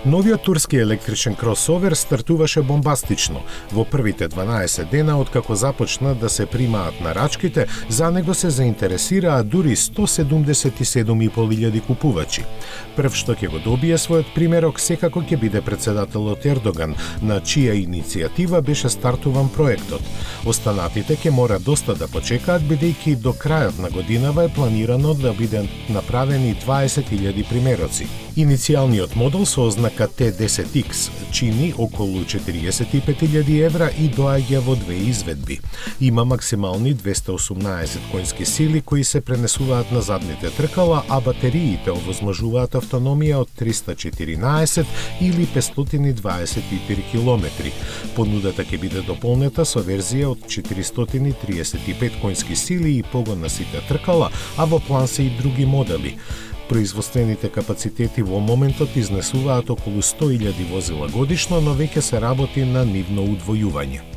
Новиот турски електричен кросовер стартуваше бомбастично. Во првите 12 дена откако започна да се примаат нарачките, за него се заинтересираа дури 177.500 купувачи. Прв што ќе го добие својот примерок секако ќе биде председателот Ердоган, на чија иницијатива беше стартуван проектот. Останатите ќе мора доста да почекаат, бидејќи до крајот на годинава е планирано да бидат направени 20.000 примероци. Иницијалниот модел со ознака T10X чини околу 45.000 евра и доаѓа во две изведби. Има максимални 218 коњски сили кои се пренесуваат на задните тркала, а батериите овозможуваат автономија од 314 или 523 километри. Понудата ќе биде дополнета со верзија од 435 коњски сили и погон на сите тркала, а во план се и други модели. Производствените капацитети во моментот изнесуваат околу 100.000 возила годишно, но веќе се работи на нивно удвојување.